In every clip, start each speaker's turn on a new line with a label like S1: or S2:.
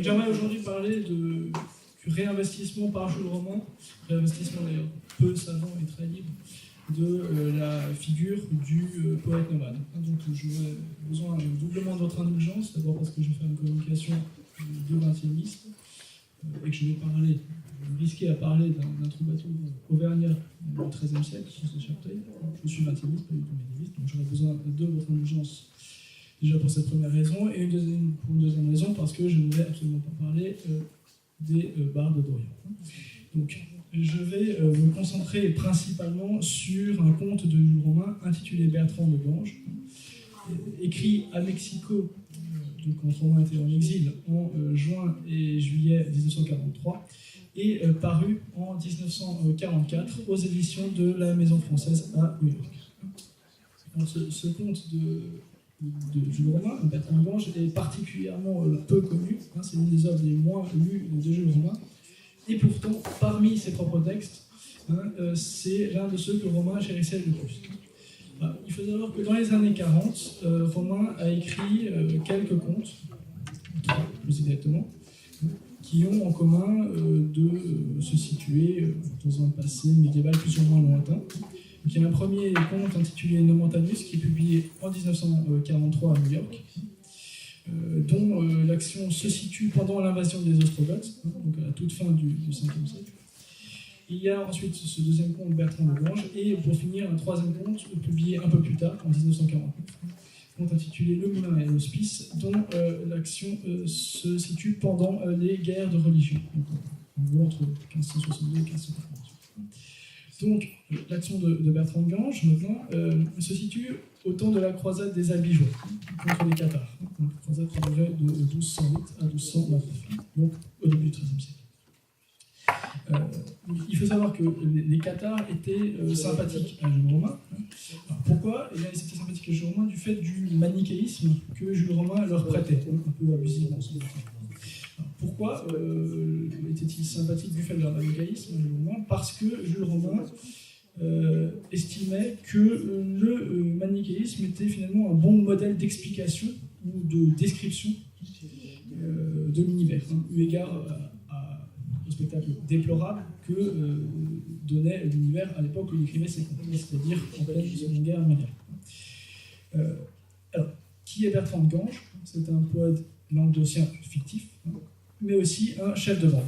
S1: j'aimerais aujourd'hui parler du réinvestissement par Jules Roman, réinvestissement d'ailleurs peu savant et très libre, de la figure du poète nomade. Donc j'aurais besoin doublement de votre indulgence, d'abord parce que je vais faire une communication de 20e et que je vais risquer à parler d'un troubadour auvergnat du XIIIe siècle, François Chapteuil. Je suis 20e, pas du tout médiéviste, donc j'aurais besoin de votre indulgence déjà pour cette première raison, et pour une deuxième raison, parce que je ne vais absolument pas parler des bardes d'Orient. Donc, je vais me concentrer principalement sur un conte de Jules Romain intitulé Bertrand de Ganges, écrit à Mexico, donc quand Romain était en exil, en juin et juillet 1943, et paru en 1944 aux éditions de la Maison Française à New York. Alors, ce conte de Jules Romain, Bertrand de Ganges, est particulièrement peu connu. C'est l'une des œuvres les moins lues de Jules Romain. Et pourtant, parmi ses propres textes, c'est l'un de ceux que Romain chérissait le plus. Il faut savoir que dans les années 40, Romain a écrit quelques contes, plus exactement, qui ont en commun de se situer dans un passé médiéval plus ou moins lointain. Donc, il y a un premier conte intitulé Nomentanus qui est publié en 1943 à New York, dont l'action se situe pendant l'invasion des Ostrogoths, donc à la toute fin du 5e siècle. Il y a ensuite ce deuxième conte, Bertrand de Ganges, et pour finir, un troisième conte publié un peu plus tard, en 1949, conte intitulé Le Moulin et l'Hospice, dont l'action se situe pendant les guerres de religion, donc, en gros entre 1562 et 1548. Donc, l'action de Bertrand de Ganges, maintenant, se situe au temps de la croisade des Albigeois contre les Cathares. Donc, la croisade qui durait de 1208 à 1229, donc au début du XIIIe siècle. Il faut savoir que les Cathares étaient sympathiques à Jules Romain. Alors, pourquoi? Ils étaient sympathiques à Jules Romain du fait du manichéisme que Jules Romain leur prêtait, un peu abusivement. Pourquoi était-il sympathique du fait de leur manichéisme, Jules Romain? Parce que Jules Romain estimait que le manichéisme était finalement un bon modèle d'explication ou de description de l'univers, eu égard au spectacle déplorable que donnait l'univers à l'époque où il écrivait ses contes, c'est-à-dire en pleine Seconde Guerre mondiale. Alors, qui est Bertrand de Ganges? C'est un poète languedocien fictif, mais aussi un chef de bande.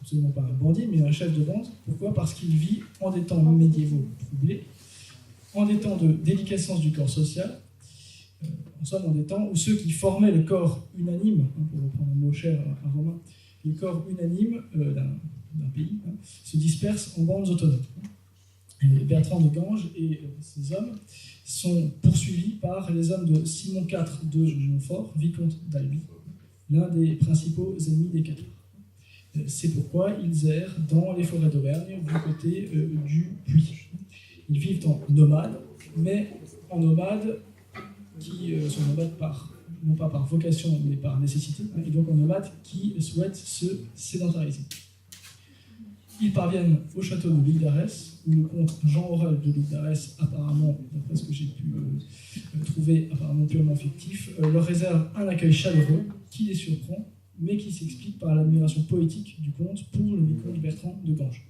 S1: Absolument pas un bandit, mais un chef de bande. Pourquoi? Parce qu'il vit en des temps médiévaux troublés, en des temps de déliquescence du corps social, en somme en des temps où ceux qui formaient le corps unanime, pour reprendre un mot cher à Romain, le corps unanime d'un pays, se dispersent en bandes autonomes. Et Bertrand de Ganges et ses hommes sont poursuivis par les hommes de Simon IV de Montfort, vicomte d'Albi, l'un des principaux ennemis des Cathares. C'est pourquoi ils errent dans les forêts d'Auvergne du côté du Puy. Ils vivent en nomades, mais en nomades qui sont nomades non pas par vocation, mais par nécessité, et donc en nomades qui souhaitent se sédentariser. Ils parviennent au château de l'Île d'Arès, où le comte Jean Aurel de l'Île d'Arès, apparemment, d'après ce que j'ai pu trouver, apparemment purement fictif, leur réserve un accueil chaleureux qui les surprend, mais qui s'explique par l'admiration poétique du comte pour le vicomte Bertrand de Ganges.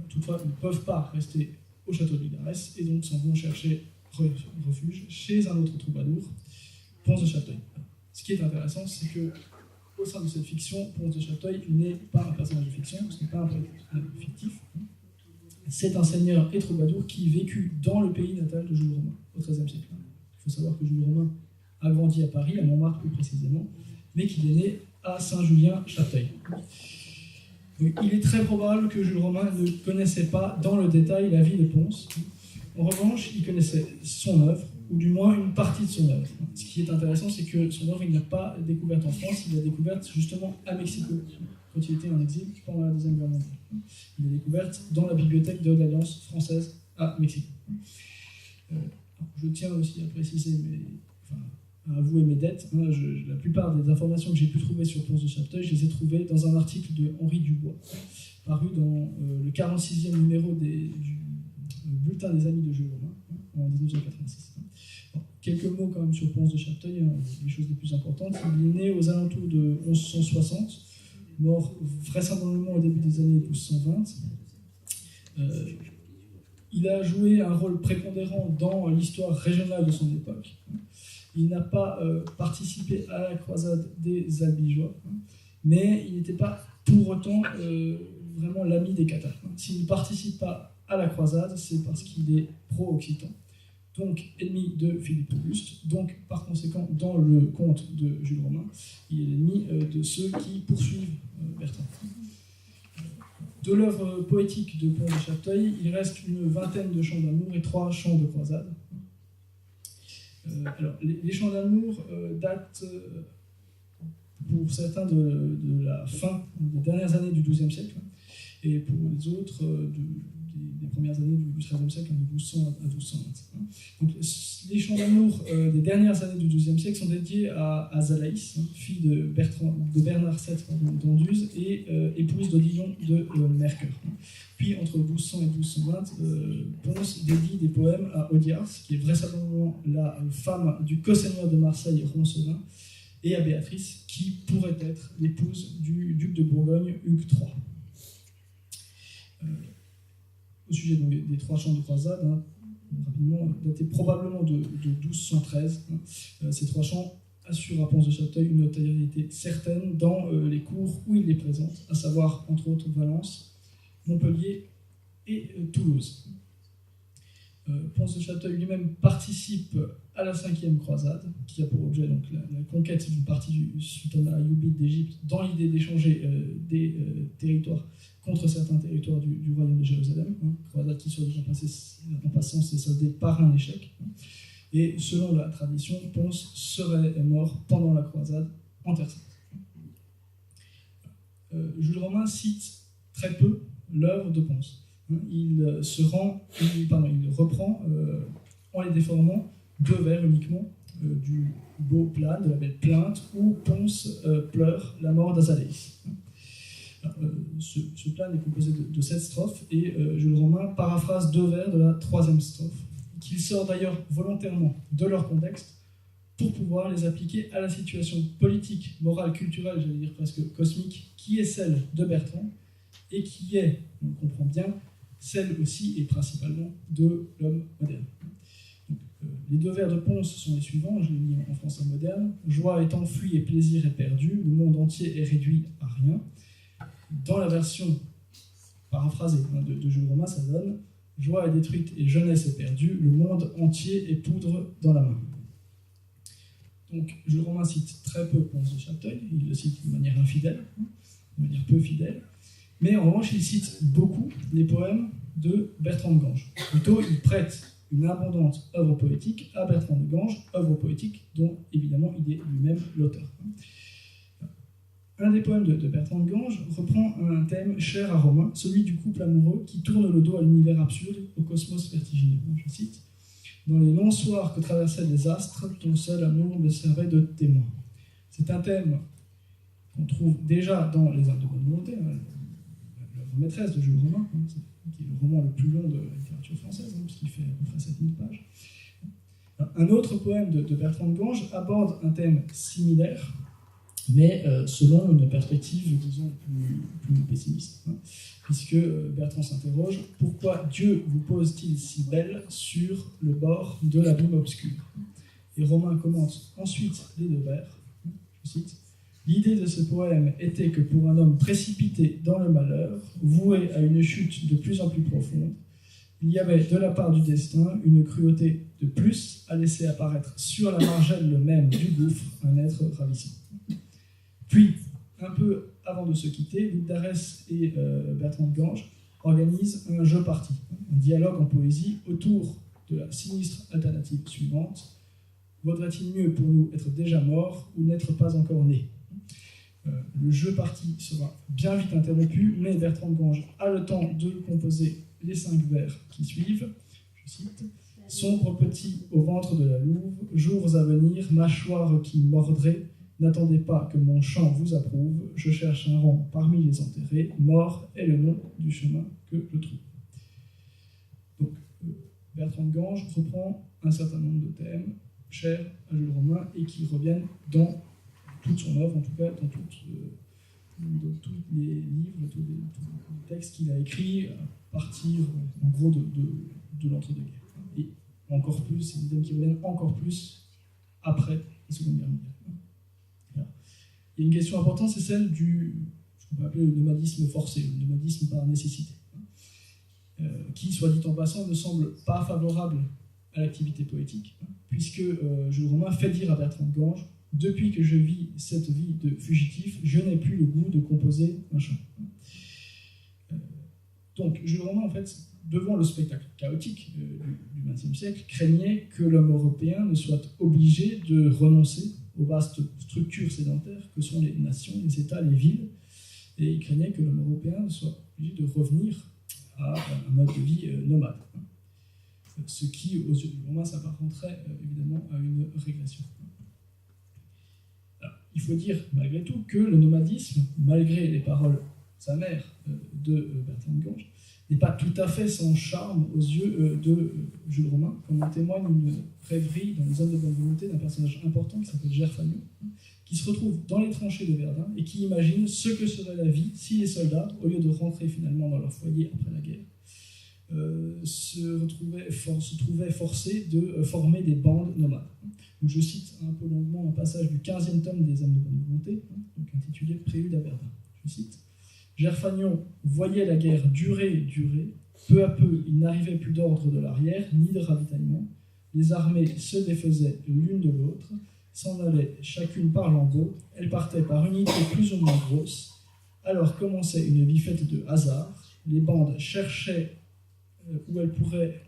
S1: Toutefois, ils ne peuvent pas rester au château de l'Île d'Arès, et donc s'en vont chercher refuge chez un autre troubadour, Ponce de Châteuil. Ce qui est intéressant, c'est que au sein de cette fiction, Ponce de Châteuil n'est pas un personnage de fiction, ce n'est pas un personnage fictif. C'est un seigneur et troubadour qui vécut dans le pays natal de Jules Romain, au XIIIe siècle. Il faut savoir que Jules Romain a grandi à Paris, à Montmartre plus précisément, mais qu'il est né à Saint-Julien-Châteuil. Il est très probable que Jules Romain ne connaissait pas dans le détail la vie de Ponce. En revanche, il connaissait son œuvre, ou du moins une partie de son œuvre. Ce qui est intéressant, c'est que son œuvre, il ne l'a pas découverte en France, il l'a découverte justement à Mexico, quand il était en exil pendant la Deuxième Guerre mondiale. Il l'a découverte dans la bibliothèque de l'Alliance française à Mexico. Je tiens aussi à préciser, à avouer mes dettes. La plupart des informations que j'ai pu trouver sur Ponce de Châteuil, je les ai trouvées dans un article de Henri Dubois, paru dans le 46e numéro du Bulletin des Amis de Jules Romain, en 1986. quelques mots quand même sur Ponce de Châteuil, hein, les choses les plus importantes. Il est né aux alentours de 1160, mort vraisemblablement au début des années 1220. Il a joué un rôle prépondérant dans l'histoire régionale de son époque. Il n'a pas participé à la croisade des Albigeois, mais il n'était pas pour autant vraiment l'ami des Cathares. S'il ne participe pas à la croisade, c'est parce qu'il est pro-occitan, donc ennemi de Philippe Auguste, donc par conséquent, dans le conte de Jules Romain, il est l'ennemi de ceux qui poursuivent Bertrand. De l'œuvre poétique de Ponce de Châteuil, il reste une vingtaine de chants d'amour et 3 chants de croisade. Alors, les chants d'amour datent pour certains de la fin des dernières années du XIIe siècle, et pour les autres des premières années du XIIIe siècle, de 1200 à 1220. Donc, les chants d'amour des dernières années du XIIe siècle sont dédiés à Zalaïs, fille de Bernard VII d'Anduze et épouse d'Odillon de Mercœur. Puis, entre 1200 et 1220, Ponce dédie des poèmes à Audiars, qui est vraisemblablement la femme du co-seigneur de Marseille, Roncelin, et à Béatrice, qui pourrait être l'épouse du duc de Bourgogne, Hugues III. Au sujet donc, des 3 chants de croisade, rapidement, datés probablement de 1213, ces 3 chants assurent à Ponce de Châteuil une notoriété certaine dans les cours où il les présente, à savoir entre autres Valence, Montpellier et Toulouse. Ponce de Châteuil lui-même participe à la 5e croisade, qui a pour objet donc, la conquête d'une partie du sultanat ayyoubide d'Égypte dans l'idée d'échanger des territoires contre certains territoires du royaume de Jérusalem, croisade qui, soit en passant, s'est soldée par un échec. Et selon la tradition, Ponce serait mort pendant la croisade en Terre Sainte. Jules Romain cite très peu l'œuvre de Ponce. Il reprend, en les déformant, 2 vers uniquement, du beau plan, de la belle plainte, où Ponce pleure la mort d'Azalaïs. Ce plan est composé de 7 strophes, et Jules Romain paraphrase 2 vers de la 3e strophe, qu'il sort d'ailleurs volontairement de leur contexte, pour pouvoir les appliquer à la situation politique, morale, culturelle, j'allais dire presque cosmique, qui est celle de Bertrand, et qui est, on comprend bien, celle aussi et principalement de l'homme moderne. Donc, les 2 vers de Ponce sont les suivants, je les lis en français moderne. « Joie est enfuie et plaisir est perdu, le monde entier est réduit à rien ». Dans la version paraphrasée de Jules Romain, ça donne « Joie est détruite et jeunesse est perdue, le monde entier est poudre dans la main ». Donc Jules Romain cite très peu Ponce de Châteuil, il le cite de manière infidèle, de manière peu fidèle, mais en revanche il cite beaucoup les poèmes de Bertrand de Gange. Plutôt, il prête une abondante œuvre poétique à Bertrand de Gange, œuvre poétique dont évidemment il est lui-même l'auteur. Un des poèmes de Bertrand de Gange reprend un thème cher à Romain, celui du couple amoureux qui tourne le dos à l'univers absurde, au cosmos vertigineux. Je cite « Dans les longs soirs que traversaient les astres, ton seul amour me servait de témoin. » C'est un thème qu'on trouve déjà dans Les Âmes de bonne volonté, l'œuvre maîtresse de Jules Romain, qui est le roman le plus long de la littérature française, puisqu'il fait à peu près 7000 pages. Un autre poème de Bertrand de Gange aborde un thème similaire, mais selon une perspective, disons, plus pessimiste, puisque Bertrand s'interroge « Pourquoi Dieu vous pose-t-il si belle sur le bord de l'abîme obscur ?» Et Romain commente ensuite les 2 vers, je cite « L'idée de ce poème était que pour un homme précipité dans le malheur, voué à une chute de plus en plus profonde, il y avait de la part du destin une cruauté de plus à laisser apparaître sur la margelle même du gouffre un être ravissant. » Puis, un peu avant de se quitter, Luc d'Arès et Bertrand de Gange organisent un jeu parti, un dialogue en poésie autour de la sinistre alternative suivante. Vaudrait-il mieux pour nous être déjà morts ou n'être pas encore nés ? Le jeu parti sera bien vite interrompu, mais Bertrand de Gange a le temps de composer les 5 vers qui suivent. Je cite « Sombre petit au ventre de la louve, jours à venir, mâchoire qui mordrait, n'attendez pas que mon chant vous approuve, je cherche un rang parmi les enterrés, mort est le nom du chemin que je trouve. » Donc, Bertrand de Gange reprend un certain nombre de thèmes chers à Jules Romain et qui reviennent dans toute son œuvre, en tout cas dans tous les livres, tous les textes qu'il a écrits à partir, en gros, de l'entre-deux-guerres. Et encore plus, c'est des thèmes qui reviennent encore plus après la Seconde Guerre mondiale. Voilà. Il y a une question importante, c'est celle du, ce qu'on peut appeler le nomadisme forcé, le nomadisme par nécessité, qui, soit dit en passant, ne semble pas favorable à l'activité poétique, puisque Jules Romain fait dire à Bertrand de Gange: depuis que je vis cette vie de fugitif, je n'ai plus le goût de composer un chant. Donc Jules Romain, en fait, devant le spectacle chaotique du XXe siècle, craignait que l'homme européen ne soit obligé de renoncer aux vastes structures sédentaires que sont les nations, les États, les villes, et il craignait que l'homme européen soit obligé de revenir à un mode de vie nomade. Ce qui, aux yeux de Romain, s'apparenterait évidemment à une régression. Alors, il faut dire, malgré tout, que le nomadisme, malgré les paroles amères de Bertrand de Gange, n'est pas tout à fait sans charme aux yeux de Jules Romain, comme en témoigne une rêverie dans Les Hommes de bonne volonté d'un personnage important qui s'appelle Gerfagnon, qui se retrouve dans les tranchées de Verdun et qui imagine ce que serait la vie si les soldats, au lieu de rentrer finalement dans leur foyer après la guerre, se trouvaient forcés de former des bandes nomades. Donc je cite un peu longuement un passage du 15e tome des Hommes de bonne volonté, donc intitulé Prélude à Verdun. Je cite: Gerfagnon voyait la guerre durer, peu à peu il n'arrivait plus d'ordre de l'arrière, ni de ravitaillement, les armées se défaisaient l'une de l'autre, s'en allaient chacune par lambeaux, elles partaient par unités plus ou moins grosses, alors commençait une vie faite de hasard, les bandes cherchaient où il pourrait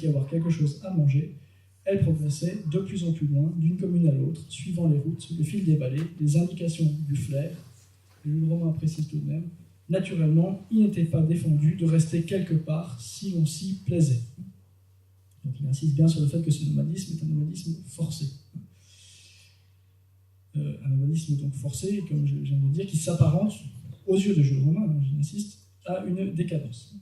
S1: y avoir quelque chose à manger, elles progressaient de plus en plus loin, d'une commune à l'autre, suivant les routes, le fil des vallées, les indications du flair. Jules Romain précise tout de même: naturellement, il n'était pas défendu de rester quelque part si l'on s'y plaisait. Donc il insiste bien sur le fait que ce nomadisme est un nomadisme forcé. Un nomadisme donc forcé, comme je viens de le dire, qui s'apparente, aux yeux de Jules Romain, j'insiste, à une décadence.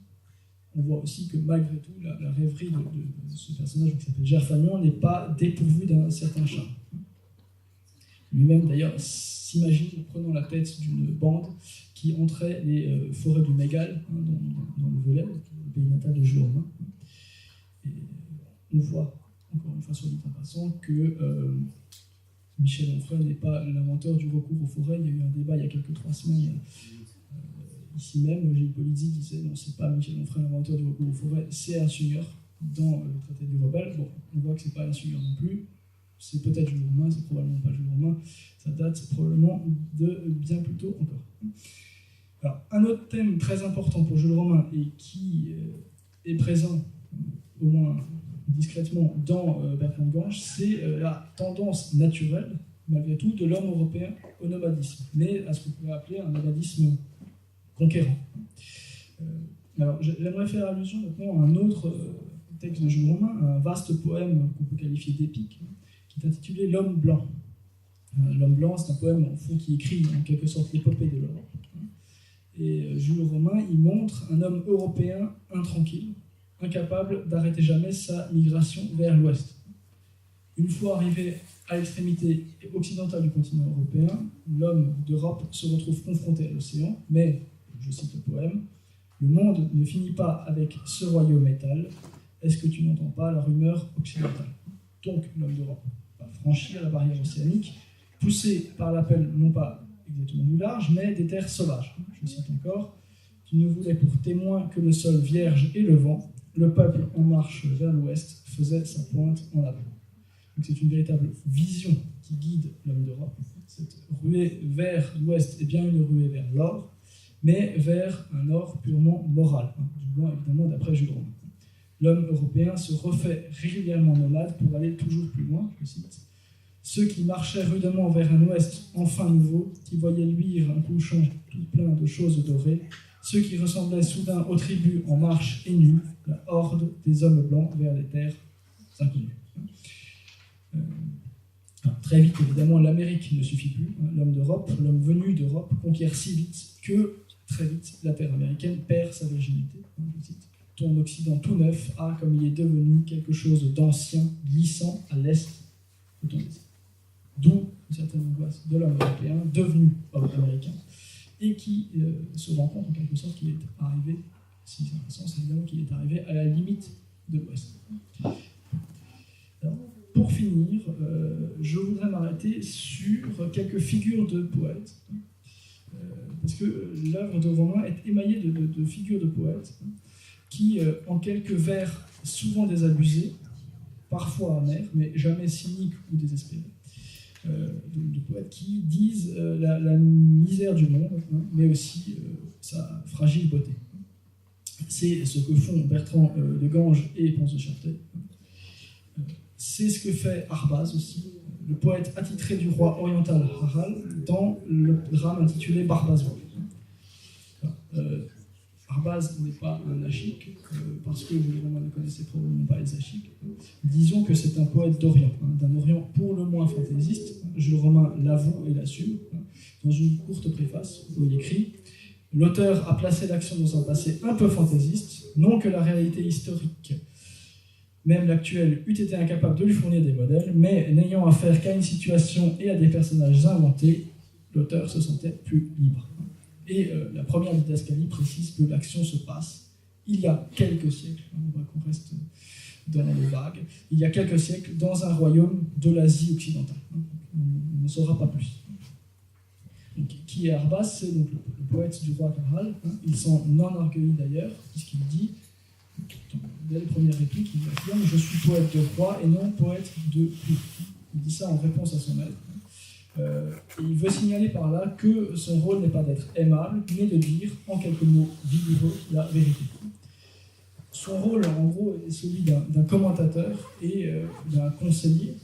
S1: On voit aussi que malgré tout, la rêverie de ce personnage qui s'appelle Gerfagnon n'est pas dépourvue d'un certain charme. Lui-même, d'ailleurs, s'imagine prenant la tête d'une bande qui entrait les forêts du Mégale, dans le Velay, le pays natal de Jules Romain. Et on voit, encore une fois sur dit en passant, que Michel Onfray n'est pas l'inventeur du recours aux forêts. Il y a eu un débat il y a 3 semaines, ici même. Gilles Polizzi disait: non, c'est pas Michel Onfray l'inventeur du recours aux forêts, c'est un seigneur dans le traité du rebelle. Bon, on voit que c'est pas un seigneur non plus. C'est peut-être Jules Romain, c'est probablement pas Jules Romain, ça date probablement de bien plus tôt encore. Alors, un autre thème très important pour Jules Romain et qui est présent, au moins discrètement, dans Bertrand de Gange, c'est la tendance naturelle, malgré tout, de l'homme européen au nomadisme, mais à ce qu'on pourrait appeler un nomadisme conquérant. Alors, j'aimerais faire allusion maintenant à un autre texte de Jules Romain, un vaste poème qu'on peut qualifier d'épique, qui est intitulé L'Homme blanc. L'Homme blanc, c'est un poème au fond qui écrit en quelque sorte l'épopée de l'Europe. Et Jules Romain, il montre un homme européen intranquille, incapable d'arrêter jamais sa migration vers l'ouest. Une fois arrivé à l'extrémité occidentale du continent européen, l'homme d'Europe se retrouve confronté à l'océan, mais, je cite le poème, le monde ne finit pas avec ce royaume métal, est-ce que tu n'entends pas la rumeur occidentale? Donc l'homme d'Europe va franchir la barrière océanique, poussé par l'appel non pas exactement du large, mais des terres sauvages. Je cite encore: qui ne voulait pour témoin que le sol vierge et le vent, le peuple en marche vers l'ouest faisait sa pointe en avant. Donc c'est une véritable vision qui guide l'homme d'Europe. Cette ruée vers l'ouest est bien une ruée vers l'or, mais vers un or purement moral, du moins évidemment d'après Jules Romain. L'homme européen se refait régulièrement nomade pour aller toujours plus loin, je cite. Ceux qui marchaient rudement vers un ouest enfin nouveau, qui voyaient luire un couchant tout plein de choses dorées, ceux qui ressemblaient soudain aux tribus en marche et nus, la horde des hommes blancs vers les terres inconnues. Très vite, évidemment, l'Amérique ne suffit plus. L'homme d'Europe, l'homme venu d'Europe, conquiert si vite que, très vite, la terre américaine perd sa virginité. Je cite. ton Occident tout neuf a, comme il est devenu, quelque chose d'ancien, glissant à l'est de ton désir. D'où une certaine angoisse de l'homme européen, devenu homme américain, et qui se rend compte en quelque sorte qu'il est arrivé, si c'est un sens évidemment, qu'il est arrivé à la limite de l'Ouest. Alors, pour finir, je voudrais m'arrêter sur quelques figures de poètes, parce que l'œuvre de Romain est émaillée de figures de poètes qui, en quelques vers souvent désabusés, parfois amers, mais jamais cyniques ou désespérés, de poètes qui disent la misère du monde, mais aussi sa fragile beauté. C'est ce que font Bertrand de Ganges et Ponce de Châtelet. C'est ce que fait Arbaz aussi, le poète attitré du roi oriental Harald, dans le drame intitulé Barbazon. Arbaz n'est pas un achique, parce que les Romains ne connaissaient probablement pas les achiques. Disons que c'est un poète d'Orient, d'un Orient pour le moins fantaisiste. Jules Romain l'avoue et l'assume, dans une courte préface où il écrit « L'auteur a placé l'action dans un passé un peu fantaisiste, non que la réalité historique, même l'actuelle, eût été incapable de lui fournir des modèles, mais n'ayant affaire qu'à une situation et à des personnages inventés, l'auteur se sentait plus libre. » Et la première didascalie précise que l'action se passe il y a quelques siècles, on va qu'on reste dans les vagues, il y a quelques siècles dans un royaume de l'Asie occidentale. On ne saura pas plus. Donc, qui est Arbaz? C'est donc le poète du roi Harald. Il s'en enorgueillit d'ailleurs, puisqu'il dit, dès les premières répliques, il affirme « Je suis poète de roi et non poète de cour ». Il dit ça en réponse à son maître. Et il veut signaler par là que son rôle n'est pas d'être aimable, mais de dire, en quelques mots vigoureux, la vérité. Son rôle, en gros, est celui d'un commentateur et d'un conseiller,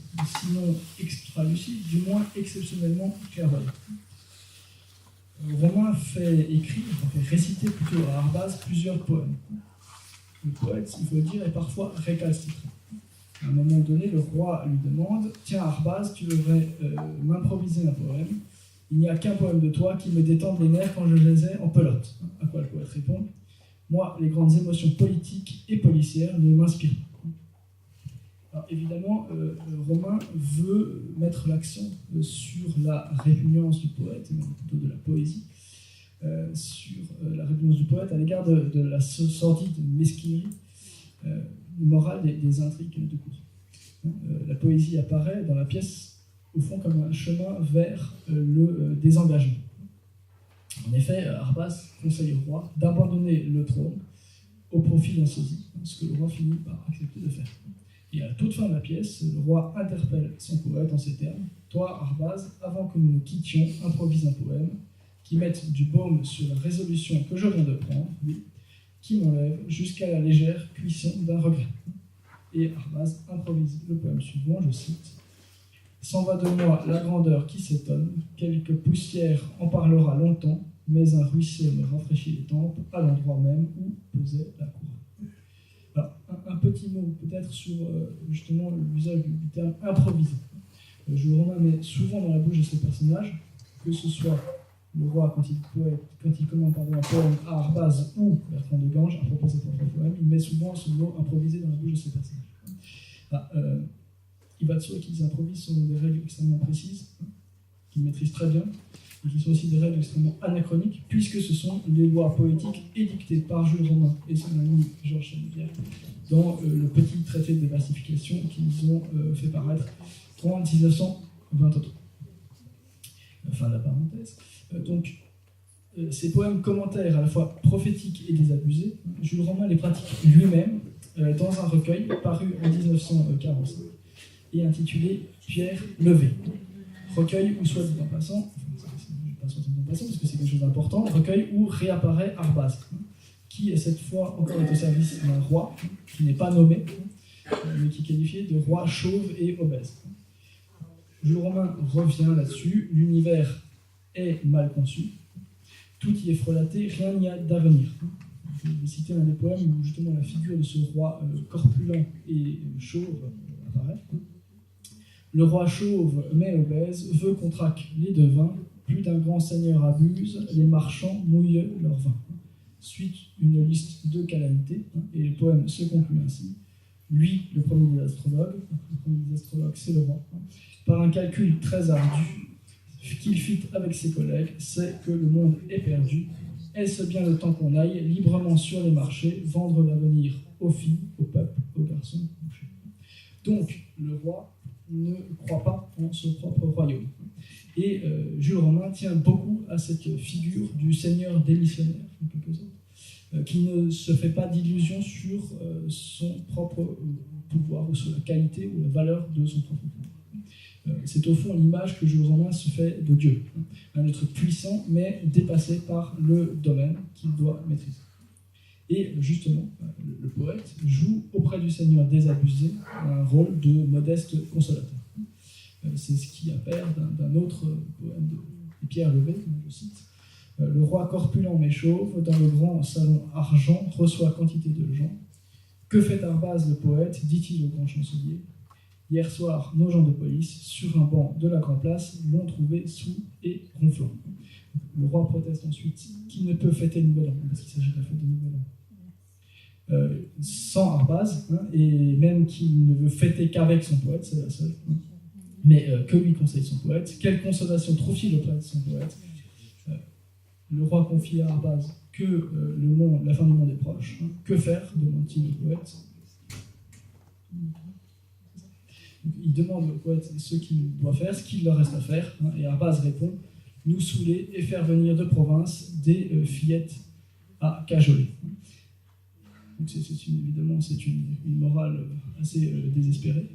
S1: sinon extra-lucide, du moins exceptionnellement clairvoyant. Romain fait réciter plutôt à Arbaz plusieurs poèmes. Le poète, il faut le dire, est parfois récalcitrant. À un moment donné, le roi lui demande « Tiens, Arbaz, tu devrais m'improviser un poème. Il n'y a qu'un poème de toi qui me détende les nerfs quand je les ai en pelote. » À quoi le poète répond « Moi, les grandes émotions politiques et policières ne m'inspirent pas. » Alors évidemment, Romain veut mettre l'accent sur la répugnance du poète, mais plutôt de la poésie, sur la répugnance du poète à l'égard de la sordide mesquinerie morale des intrigues de cour. La poésie apparaît dans la pièce, au fond, comme un chemin vers le désengagement. En effet, Arbaz conseille au roi d'abandonner le trône au profit d'un sosie, ce que le roi finit par accepter de faire. Et à la toute fin de la pièce, le roi interpelle son poète en ces termes : « Toi, Arbaz, avant que nous nous quittions, improvise un poème qui mette du baume sur la résolution que je viens de prendre, oui, qui m'enlève jusqu'à la légère cuisson d'un regret. » Et Arbaz improvise le poème suivant, je cite : « S'en va de moi la grandeur qui s'étonne, quelque poussière en parlera longtemps, mais un ruisseau me rafraîchit les tempes à l'endroit même où pesait la couronne. » Alors, un petit mot peut-être sur justement l'usage du terme improvisé. Jules Romain met souvent dans la bouche de ses personnages, que ce soit le roi quand il commande un poème à Arbaz ou Bertrand de Ganges à propos de ses propres poèmes, il met souvent ce mot improvisé dans la bouche de ses personnages. Il va de soi qu'ils improvisent selon des règles extrêmement précises, qu'ils maîtrisent très bien, et qui sont aussi des règles extrêmement anachroniques, puisque ce sont les lois poétiques édictées par Jules Romain et son ami Georges Chalutière dans le petit traité de versification qu'ils ont fait paraître en 1923. Fin de la parenthèse. Donc, ces poèmes commentaires à la fois prophétiques et désabusés, Jules Romain les pratique lui-même dans un recueil paru en 1945 et intitulé Pierre levée. Recueil où, soit dit en passant, parce que c'est quelque chose d'important, recueil où réapparaît Arbaz, qui cette fois encore est au service d'un roi, qui n'est pas nommé, mais qui est qualifié de roi chauve et obèse. Jules Romain revient là-dessus, l'univers est mal conçu, tout y est frelaté, rien n'y a d'avenir. Je vais citer un des poèmes où justement la figure de ce roi corpulent et chauve apparaît. Le roi chauve mais obèse veut qu'on traque les devins, plus d'un grand seigneur abuse, les marchands mouillent leur vin. suite une liste de calamités, et le poème se conclut ainsi. Lui, le premier des astrologues, c'est le roi, par un calcul très ardu qu'il fit avec ses collègues, c'est que le monde est perdu. Est-ce bien le temps qu'on aille librement sur les marchés, vendre l'avenir aux filles, aux peuples, aux garçons couchés. Donc, le roi ne croit pas en son propre royaume. Et Jules Romain tient beaucoup à cette figure du seigneur démissionnaire, en quelque sorte, qui ne se fait pas d'illusions sur son propre pouvoir, ou sur la qualité ou la valeur de son propre pouvoir. C'est au fond l'image que Jules Romain se fait de Dieu, un être puissant mais dépassé par le domaine qu'il doit maîtriser. Et justement, le poète joue auprès du Seigneur désabusé un rôle de modeste consolateur. C'est ce qui appelle d'un autre poème de Pierre Levé, je cite. Le roi corpulent mais chauve, dans le grand salon argent, reçoit quantité de gens. Que fait Arbaz le poète, dit-il au grand chancelier. Hier soir, nos gens de police, sur un banc de la grande place, l'ont trouvé saoul et ronflant. Le roi proteste ensuite qu'il ne peut fêter le Nouvel An, parce qu'il s'agit de la fête de Nouvel An, sans Arbaz, et même qu'il ne veut fêter qu'avec son poète, c'est la seule. Mais que lui conseille son poète? Quelle consolation trouve-t-il auprès de son poète? Le roi confie à Arbaz que la fin du monde est proche. Que faire, demande-t-il au poète. Il demande au poète ce qu'il doit faire, ce qu'il leur reste à faire, et Arbaz répond « Nous saouler et faire venir de province des fillettes à cajoler ». Donc évidemment, c'est une morale assez désespérée,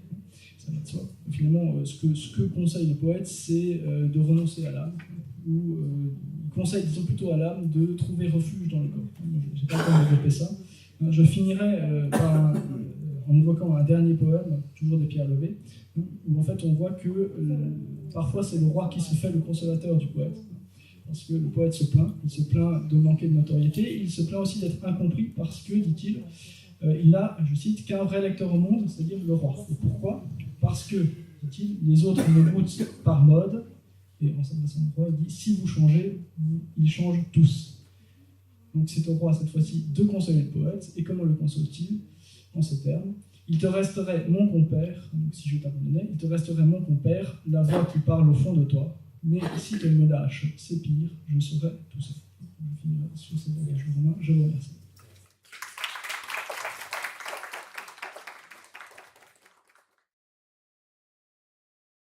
S1: ça va de soi. Finalement, ce que conseille le poète, c'est de renoncer à l'âme, ou il conseille, disons plutôt à l'âme, de trouver refuge dans le corps. Je n'ai pas le temps de développer ça. Je finirai en évoquant un dernier poème, toujours de Pierre Levé, où en fait on voit que parfois c'est le roi qui se fait le consolateur du poète, parce que le poète se plaint, il se plaint de manquer de notoriété, il se plaint aussi d'être incompris parce que, dit-il, il n'a, je cite, qu'un vrai lecteur au monde, c'est-à-dire le roi. Et pourquoi? Parce que, dit-il, les autres me goûtent par mode, et en s'adressant au roi, il dit, si vous changez, ils changent tous. Donc c'est au roi cette fois-ci de consoler le poète, et comment le console-t-il? En ces termes, il te resterait mon compère, donc si je t'abandonnais, il te resterait mon compère, la voix qui parle au fond de toi, mais si tu me lâches, c'est pire, je serai tout seul. Je finirai sur ces bagages romains, je vous remercie.